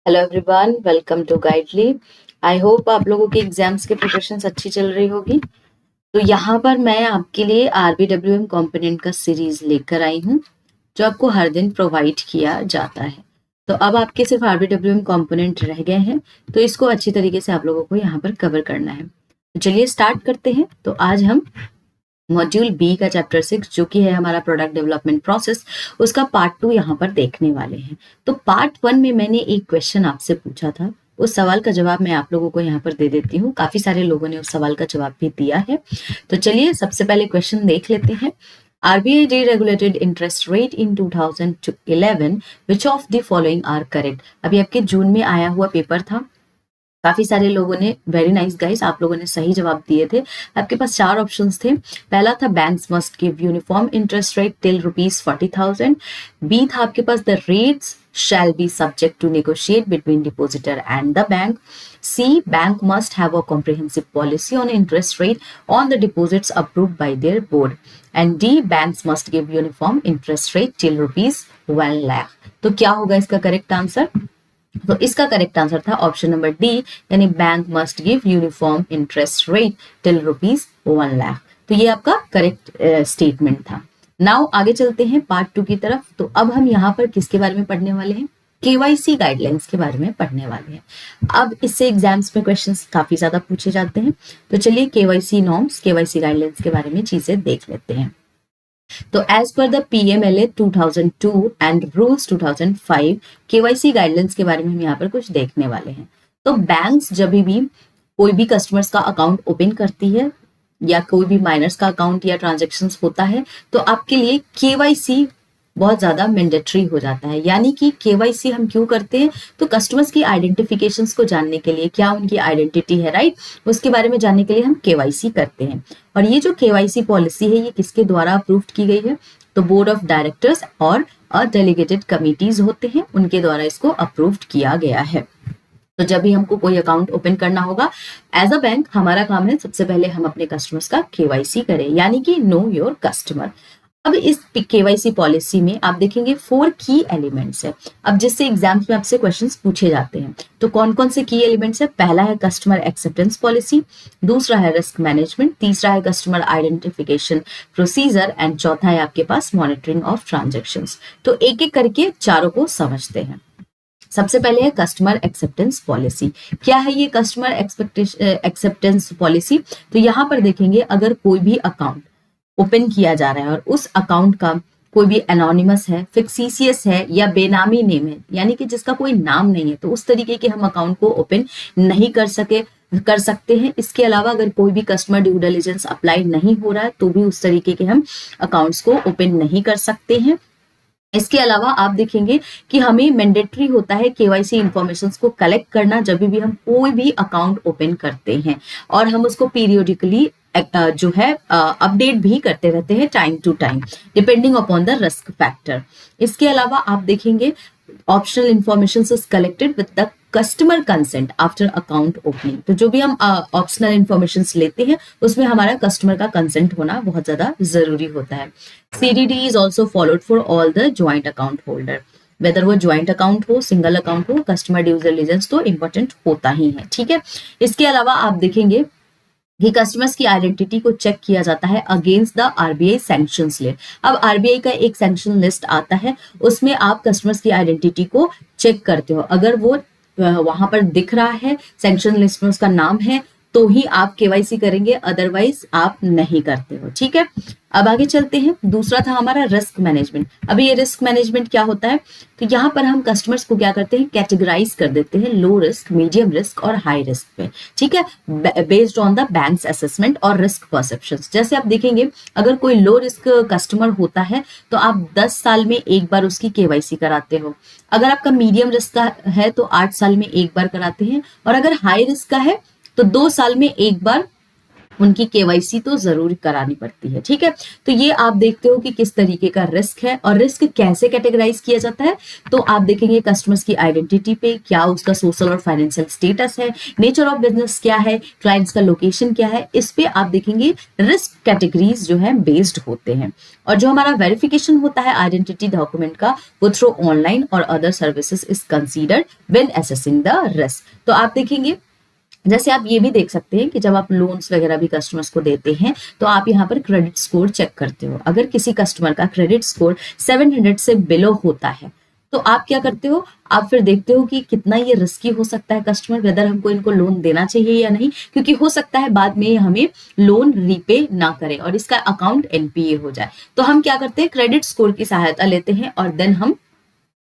Hello everyone, welcome to Guidely. I hope आप लोगों के एग्जाम्स की प्रिपरेशन अच्छी चल रही होगी। तो यहाँ पर मैं आपके लिए आरबीडब्ल्यूएम कंपोनेंट का सीरीज लेकर आई हूँ, जो आपको हर दिन प्रोवाइड किया जाता है। तो अब आपके सिर्फ आरबीडब्ल्यूएम कंपोनेंट रह गए हैं, तो इसको अच्छी तरीके से आप लोगों को यहाँ पर कवर करना है। तो चलिए स्टार्ट करते हैं। तो आज हम मॉड्यूल बी का चैप्टर 6 जो कि है हमारा प्रोडक्ट डेवलपमेंट प्रोसेस, उसका पार्ट 2 यहाँ पर देखने वाले हैं। तो पार्ट 1 में मैंने एक क्वेश्चन आपसे पूछा था, उस सवाल का जवाब मैं आप लोगों को यहाँ पर दे देती हूँ। काफी सारे लोगों ने उस सवाल का जवाब भी दिया है। तो चलिए सबसे पहले क्वेश्चन देख लेते हैं। RBI deregulated interest rate in 2011. Which of the following are correct? अभी आपके जून में आया हुआ पेपर था। काफी सारे लोगों ने, वेरी नाइस गाइस, आप लोगों ने सही जवाब दिए थे। आपके पास 4 ऑप्शंस थे। पहला था banks must give uniform interest rate till ₹40,000। B था आपके पास the rates shall be subject to negotiate between depositor and the bank. C, bank must have a comprehensive policy on interest rate on the deposits approved by their board. And D, banks must give uniform interest rate till ₹1 lakh. तो क्या होगा इसका correct answer? तो इसका correct answer था option number D, यानी bank must give uniform interest rate till ₹1 lakh. तो ये आपका करेक्ट स्टेटमेंट था। नाउ आगे चलते हैं पार्ट 2 की तरफ। तो अब हम यहाँ पर किसके बारे में पढ़ने वाले हैं? केवाईसी गाइडलाइंस के बारे में पढ़ने वाले हैं। अब इससे एग्जाम्स में क्वेश्चंस काफी ज्यादा पूछे जाते हैं। तो चलिए केवाईसी नॉर्म्स, केवाईसी गाइडलाइंस के बारे में चीजें देख लेते हैं। तो as per the PMLA 2002 and rules 2005, KYC guidelines के बारे में हम यहाँ पर कुछ देखने वाले हैं। तो बैंक्स जब भी कोई भी कस्टमर्स का अकाउंट ओपन करती है या कोई भी माइनर्स का अकाउंट या ट्रांजेक्शन्स होता है, तो आपके लिए केवाईसी बहुत ज्यादा मैंडेटरी हो जाता है। यानी कि केवाईसी हम क्यों करते हैं? तो कस्टमर्स की आइडेंटिफिकेशंस को जानने के लिए, क्या उनकी आइडेंटिटी है, राइट, उसके बारे में जानने के लिए हम केवाईसी करते हैं। और ये जो केवाईसी पॉलिसी है, ये किसके द्वारा अप्रूव्ड की गई है? तो बोर्ड ऑफ डायरेक्टर्स और डेलीगेटेड कमिटीज होते हैं, उनके द्वारा इसको अप्रूव्ड किया गया है। तो जब भी हमको कोई अकाउंट ओपन करना होगा एज अ बैंक, हमारा काम है सबसे पहले हम अपने कस्टमर्स का केवाईसी करें, यानी कि नो योर कस्टमर। अब इस केवाईसी पॉलिसी में आप देखेंगे 4 की एलिमेंट्स है। अब जिससे एग्जाम्स में आपसे क्वेश्चंस पूछे जाते हैं, तो कौन कौन से की एलिमेंट्स है? पहला है कस्टमर एक्सेप्टेंस पॉलिसी, दूसरा है रिस्क मैनेजमेंट, तीसरा है कस्टमर आइडेंटिफिकेशन प्रोसीजर एंड चौथा है आपके पास मॉनिटरिंग ऑफ ट्रांजेक्शंस। तो एक एक करके चारों को समझते हैं। सबसे पहले है कस्टमर एक्सेप्टेंस पॉलिसी। क्या है ये कस्टमर एक्सेप्टेंस पॉलिसी? तो यहाँ पर देखेंगे, अगर कोई भी अकाउंट ओपन किया जा रहा है और उस अकाउंट का कोई भी एनोनिमस है, फिक्सिशियस है या बेनामी नेम है, यानी कि जिसका कोई नाम नहीं है, तो उस तरीके के हम अकाउंट को ओपन नहीं कर सकते हैं। इसके अलावा अगर कोई भी कस्टमर ड्यू डिलिजेंस अप्लाई नहीं हो रहा है, तो भी उस तरीके के हम अकाउंट्स को ओपन नहीं कर सकते हैं। इसके अलावा आप देखेंगे कि हमें मैंडेटरी होता है केवाईसी इंफॉर्मेशन को कलेक्ट करना जब भी हम कोई भी अकाउंट ओपन करते हैं, और हम उसको पीरियोडिकली जो है अपडेट भी करते रहते हैं time to time, depending upon the risk factor. इसके अलावा आप देखेंगे optional information is collected with the customer consent after account opening. तो जो भी हम ऑप्शनल इंफॉर्मेशन लेते हैं, उसमें हमारा कस्टमर का कंसेंट होना बहुत ज्यादा जरूरी होता है। CDD is also followed for all the joint account holder, whether वो ज्वाइंट अकाउंट हो, सिंगल अकाउंट हो, कस्टमर ड्यू डिलिजेंस तो इंपॉर्टेंट होता ही है, ठीक है। इसके अलावा आप देखेंगे कि कस्टमर्स की आइडेंटिटी को चेक किया जाता है against the RBI sanctions list. अब RBI का एक सैंक्शन लिस्ट आता है, उसमें आप कस्टमर्स की आइडेंटिटी को चेक करते हो। अगर वो वहां पर दिख रहा है, सैंक्शन लिस्ट में उसका नाम है, तो ही आप केवाईसी करेंगे, अदरवाइज आप नहीं करते हो, ठीक है। अब आगे चलते हैं। दूसरा था हमारा रिस्क मैनेजमेंट। अभी ये रिस्क मैनेजमेंट क्या होता है? तो यहाँ पर हम कस्टमर्स को क्या करते हैं? कैटेगराइज कर देते हैं लो रिस्क, मीडियम रिस्क और हाई रिस्क पे, ठीक है, based on the banks assessment और रिस्क परसेप्शंस। जैसे आप देखेंगे, अगर कोई लो रिस्क कस्टमर होता है तो आप 10 साल में एक बार उसकी केवाईसी कराते हो। अगर आपका मीडियम रिस्क का है तो 8 साल में एक बार कराते हैं, और अगर हाई रिस्क का है तो 2 साल में एक बार उनकी केवाईसी तो जरूर करानी पड़ती है। ठीक है, तो ये आप देखते हो कि किस तरीके का रिस्क है और रिस्क कैसे कैटेगराइज किया जाता है। तो आप देखेंगे कस्टमर्स की आइडेंटिटी पे, क्या उसका सोशल और फाइनेंशियल स्टेटस है, नेचर ऑफ बिजनेस क्या है, क्लाइंट्स का लोकेशन क्या है, इस पे आप देखेंगे रिस्क कैटेगरीज जो है बेस्ड होते हैं। और जो हमारा वेरिफिकेशन होता है आइडेंटिटी डॉक्यूमेंट का, वो थ्रू ऑनलाइन और other services is considered when assessing the risk. तो आप देखेंगे, जैसे आप ये भी देख सकते हैं कि जब आप लोन्स वगैरह भी कस्टमर्स को देते हैं तो आप यहाँ पर क्रेडिट स्कोर चेक करते हो। अगर किसी कस्टमर का क्रेडिट स्कोर 700 से बिलो होता है तो आप क्या करते हो, आप फिर देखते हो कि कितना ये रिस्की हो सकता है कस्टमर, वेदर हमको इनको लोन देना चाहिए या नहीं, क्योंकि हो सकता है बाद में हमें लोन रीपे ना करें और इसका अकाउंट एनपीए हो जाए। तो हम क्या करते हैं, क्रेडिट स्कोर की सहायता लेते हैं और देन हम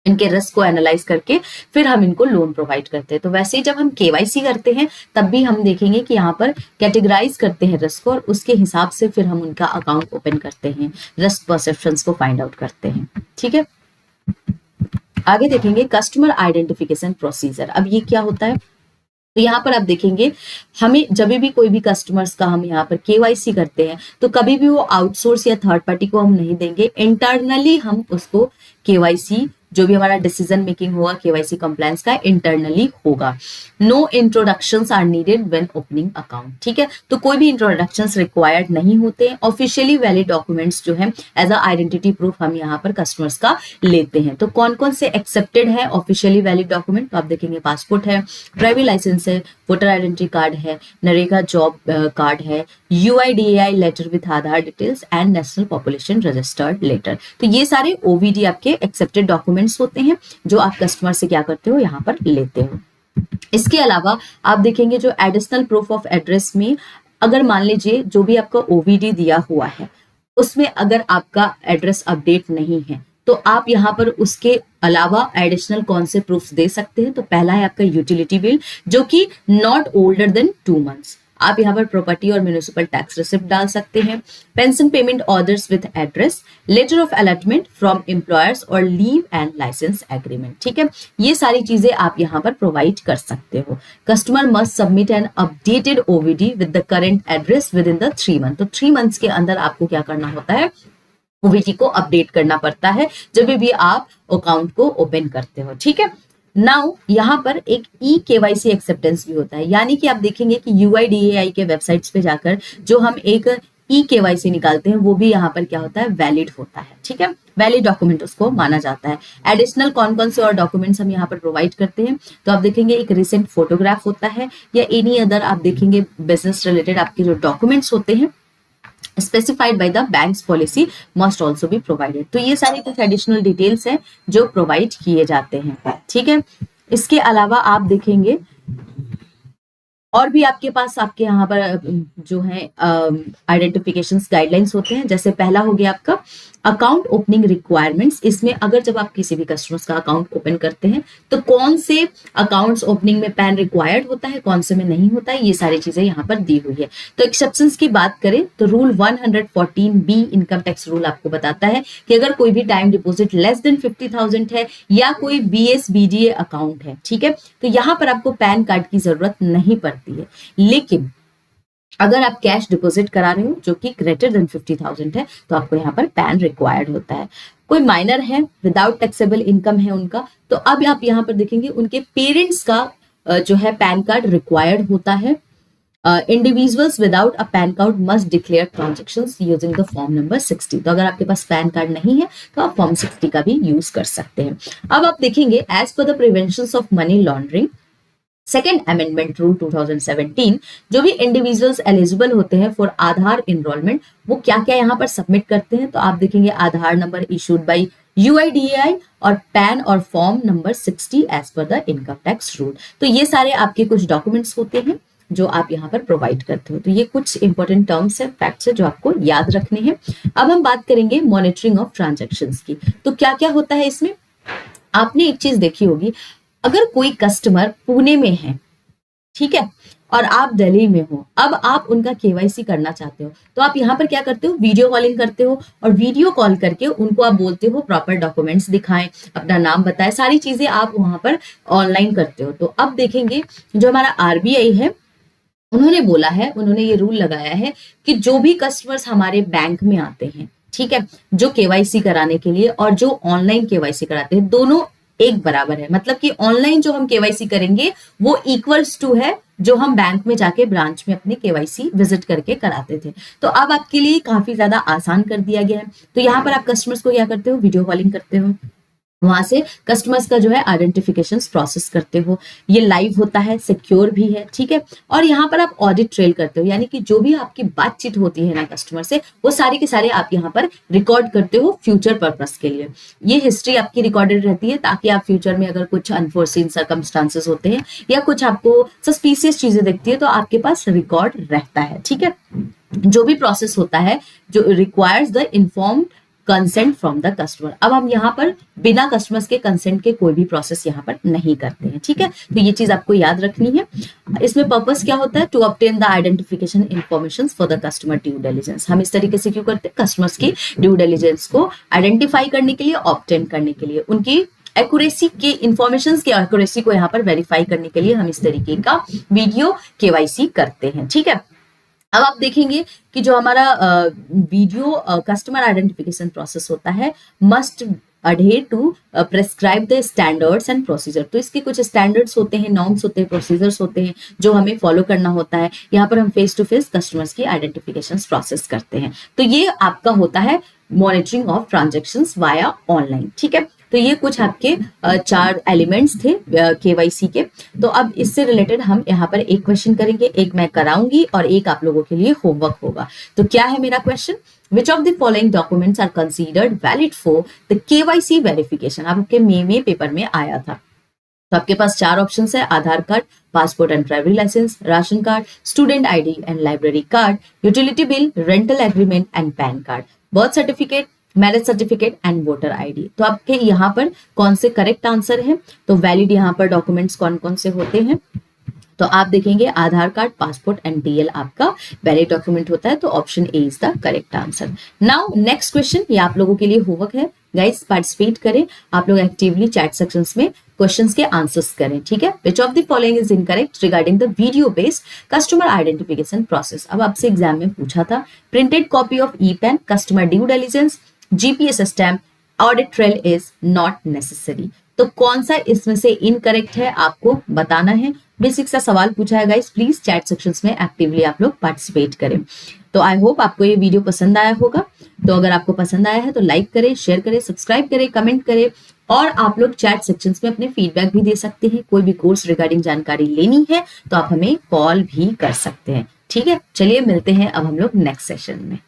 इनके रिस्क को एनालाइज करके फिर हम इनको लोन प्रोवाइड करते हैं। तो वैसे ही जब हम केवाईसी करते हैं तब भी हम देखेंगे कि यहाँ पर कैटेगराइज करते हैं रिस्क और उसके हिसाब से फिर हम उनका अकाउंट ओपन करते हैं, रिस्क परसेप्शंस को फाइंड आउट करते हैं। ठीक है, आगे देखेंगे कस्टमर आइडेंटिफिकेशन प्रोसीजर। अब ये क्या होता है, तो यहाँ पर आप देखेंगे हमें जब भी कोई भी कस्टमर्स का हम यहाँ पर केवाईसी करते हैं तो कभी भी वो आउटसोर्स या थर्ड पार्टी को हम नहीं देंगे, इंटरनली हम उसको केवाईसी, जो भी हमारा डिसीजन मेकिंग होगा केवाईसी कंप्लायंस का, इंटरनली होगा। No introductions are needed when opening account. ठीक है, तो कोई भी इंट्रोडक्शंस रिक्वायर्ड नहीं होते। ऑफिशियली वैलिड डॉक्यूमेंट्स जो है एज अ आइडेंटिटी प्रूफ हम यहाँ पर कस्टमर्स का लेते हैं। तो कौन कौन से एक्सेप्टेड है ऑफिशियली वैलिड डॉक्यूमेंट, तो आप देखेंगे पासपोर्ट है, ड्राइविंग लाइसेंस है, वोटर आइडेंटिटी कार्ड है, नरेगा जॉब कार्ड है, UIDAI letter with Aadhaar details and national population registered letter. तो ये सारे ओवीडी आपके एक्सेप्टेड डॉक्यूमेंट्स होते हैं जो आप कस्टमर से क्या करते हो, यहाँ पर लेते हो। इसके अलावा आप देखेंगे जो एडिशनल प्रूफ ऑफ एड्रेस में, अगर मान लीजिए जो भी आपका ओवीडी दिया हुआ है उसमें अगर आपका एड्रेस अपडेट नहीं है तो आप यहाँ पर उसके अलावा एडिशनल कौन से प्रूफ्स दे सकते हैं। तो पहला है आपका यूटिलिटी बिल जो कि नॉट ओल्डर देन 2 मंथ्स। आप यहाँ पर प्रॉपर्टी और म्यूनिसिपल टैक्स रिसिप्ट डाल सकते हैं, pension payment orders with address, letter of allotment from employers और लीव एंड लाइसेंस एग्रीमेंट। ठीक है, ये सारी चीजें आप यहाँ पर प्रोवाइड कर सकते हो। Customer must submit an updated OVD with the current address within the 3 month. तो 3 मंथ्स के अंदर आपको क्या करना होता है, ओवीडी को अपडेट करना पड़ता है जब भी आप अकाउंट को ओपन करते हो। ठीक है, नाउ यहाँ पर एक ई केवाईसी एक्सेप्टेंस भी होता है, यानी कि आप देखेंगे कि यूआईडीएआई के वेबसाइट्स पे जाकर जो हम एक ई केवाईसी निकालते हैं वो भी यहाँ पर क्या होता है, वैलिड होता है। ठीक है, वैलिड डॉक्यूमेंट उसको माना जाता है। एडिशनल कौन कौन से और डॉक्यूमेंट्स हम यहाँ पर प्रोवाइड करते हैं, तो आप देखेंगे एक रिसेंट फोटोग्राफ होता है या एनी अदर आप देखेंगे बिजनेस रिलेटेड आपके जो डॉक्यूमेंट्स होते हैं specified by the bank's policy must also be provided। तो ये सारी कुछ एडिशनल डिटेल्स हैं जो प्रोवाइड किए जाते हैं। ठीक है, इसके अलावा आप देखेंगे और भी आपके पास आपके यहाँ पर जो है आइडेंटिफिकेशन गाइडलाइंस होते हैं। जैसे पहला हो गया आपका अकाउंट ओपनिंग रिक्वायरमेंट्स। इसमें अगर जब आप किसी भी कस्टमर्स का अकाउंट ओपन करते हैं तो कौन से अकाउंट्स ओपनिंग में पैन रिक्वायर्ड होता है, कौन से में नहीं होता है, ये सारी चीजें यहाँ पर दी हुई है। तो एक्सेप्शंस की बात करें तो rule 114B income tax rule आपको बताता है कि अगर कोई भी टाइम डिपॉजिट लेस देन 50,000 है या कोई BSBDA अकाउंट है, ठीक है, तो यहाँ पर आपको पैन कार्ड की जरूरत नहीं पड़ती है। लेकिन अगर आप कैश डिपॉजिट करा रहे हो जो कि ग्रेटर देन 50,000 है तो आपको यहाँ पर पैन रिक्वायर्ड होता है। कोई माइनर है, विदाउट टैक्सेबल इनकम है उनका, तो अब आप यहाँ पर देखेंगे उनके पेरेंट्स का जो है पैन कार्ड रिक्वायर्ड होता है। Individuals without a pan card must declare transactions using the form number 60। तो अगर आपके पास पैन कार्ड नहीं है तो आप फॉर्म 60 का भी यूज कर सकते हैं। अब आप देखेंगे as per the prevention of money laundering second amendment rule 2017, जो भी इंडिविजुअल्स एलिजिबल होते हैं फॉर आधार इनरोलमेंट वो क्या क्या यहाँ पर सबमिट करते हैं। तो आप देखेंगे Aadhaar number issued by UIDAI और पैन और form number 60 as per the income tax rule. तो ये सारे आपके कुछ डॉक्यूमेंट्स होते हैं जो आप यहाँ पर प्रोवाइड करते हो। तो ये कुछ इंपॉर्टेंट टर्म्स है, फैक्ट्स है जो आपको याद रखने हैं। अब हम बात करेंगे मॉनिटरिंग ऑफ ट्रांजेक्शन्स की। तो क्या क्या होता है इसमें, आपने एक चीज देखी होगी, अगर कोई कस्टमर पुणे में है, ठीक है, और आप दिल्ली में हो, अब आप उनका केवाईसी करना चाहते हो तो आप यहाँ पर क्या करते हो, वीडियो कॉलिंग करते हो और वीडियो कॉल करके उनको आप बोलते हो प्रॉपर डॉक्यूमेंट्स दिखाएं, अपना नाम बताएं, सारी चीजें आप वहां पर ऑनलाइन करते हो। तो अब देखेंगे जो हमारा RBI है उन्होंने बोला है, उन्होंने ये रूल लगाया है कि जो भी कस्टमर्स हमारे बैंक में आते हैं, ठीक है, जो केवाईसी कराने के लिए और जो ऑनलाइन केवाईसी कराते हैं, दोनों एक बराबर है। मतलब कि ऑनलाइन जो हम केवाईसी करेंगे वो इक्वल्स टू है जो हम बैंक में जाके ब्रांच में अपनी केवाईसी विजिट करके कराते थे। तो अब आपके लिए काफी ज्यादा आसान कर दिया गया है। तो यहाँ पर आप कस्टमर्स को क्या करते हो, वीडियो कॉलिंग करते हो, वहां से कस्टमर्स का जो है आइडेंटिफिकेशन प्रोसेस करते हो, ये लाइव होता है, सिक्योर भी है, ठीक है। और यहाँ पर आप ऑडिट ट्रेल करते हो, यानी कि जो भी आपकी बातचीत होती है ना कस्टमर से, वो सारे के सारे आप यहाँ पर रिकॉर्ड करते हो फ्यूचर पर्पस के लिए। ये हिस्ट्री आपकी रिकॉर्डेड रहती है ताकि आप फ्यूचर में अगर कुछ अनफोर्सीन सर्कमस्टांसेस होते हैं या कुछ आपको सस्पिशियस चीजें दिखती है तो आपके पास रिकॉर्ड रहता है, ठीक है। जो भी प्रोसेस होता है जो requires the informed consent from the customer. अब हम यहाँ पर बिना कस्टमर्स के कंसेंट के कोई भी प्रोसेस यहाँ पर नहीं करते हैं, ठीक है। तो ये चीज आपको याद रखनी है। इसमें पर्पस क्या होता है, to obtain the identification information for the customer due diligence. हम इस तरीके से क्यों करते हैं, कस्टमर्स की ड्यू डिलिजेंस को आइडेंटिफाई करने के लिए, ऑब्टेन करने के लिए, उनकी एक्यूरेसी के इंफॉर्मेशन की एक्यूरेसी को यहाँ पर वेरीफाई करने के लिए हम इस तरीके का वीडियो केवाईसी करते हैं, ठीक है। अब आप देखेंगे कि जो हमारा वीडियो कस्टमर आइडेंटिफिकेशन प्रोसेस होता है must adhere to prescribe the standards and procedure. तो इसके कुछ स्टैंडर्ड्स होते हैं, नॉर्म्स होते हैं, प्रोसीजर्स होते हैं जो हमें फॉलो करना होता है। यहाँ पर हम फेस टू फेस कस्टमर्स की आइडेंटिफिकेशन प्रोसेस करते हैं। तो ये आपका होता है monitoring of transactions via online, ठीक है। तो ये कुछ आपके 4 एलिमेंट्स थे केवाईसी के। तो अब इससे रिलेटेड हम यहाँ पर एक क्वेश्चन करेंगे, एक मैं कराऊंगी और एक आप लोगों के लिए होमवर्क होगा। तो क्या है मेरा question, which of the following documents are considered valid for the KYC verification. आपके मे पेपर में आया था। तो आपके पास 4 ऑप्शन है, Aadhaar card, passport and driving licence, ration card, student ID and library card, utility bill, rental agreement and PAN card, birth certificate, marriage certificate and voter ID. तो आपके यहाँ पर कौन से करेक्ट आंसर है, तो वैलिड यहाँ पर डॉक्यूमेंट्स कौन कौन से होते हैं, तो आप देखेंगे आधार कार्ड, पासपोर्ट एंड डीएल आपका वैलिड डॉक्यूमेंट होता है। तो option A is the correct answer. Now next question, ये आप लोगों के लिए होमवर्क है। गाइस पार्टिसिपेट करें, आप लोग एक्टिवली चैट सेक्शंस में क्वेश्चंस के आंसर्स करें, ठीक है। Which of the following is incorrect regarding the video based customer identification process. अब आपसे एग्जाम में पूछा था, printed copy of e PAN, customer due diligence, GPS stamp, audit trail is not necessary. तो कौन सा इसमें से इनकरेक्ट है आपको बताना है। बेसिक सा सवाल पूछा है गाइस, प्लीज चैट सेक्शंस में एक्टिवली आप लोग पार्टिसिपेट करें। तो आई होप आपको ये वीडियो पसंद आया होगा। तो अगर आपको पसंद आया है तो लाइक करें, शेयर करें, सब्सक्राइब करें, कमेंट करें और आप लोग चैट सेक्शंस में अपने फीडबैक भी दे सकते हैं। कोई भी कोर्स रिगार्डिंग जानकारी लेनी है तो आप हमें कॉल भी कर सकते हैं, ठीक है। चलिए मिलते हैं अब हम लोग नेक्स्ट सेशन में।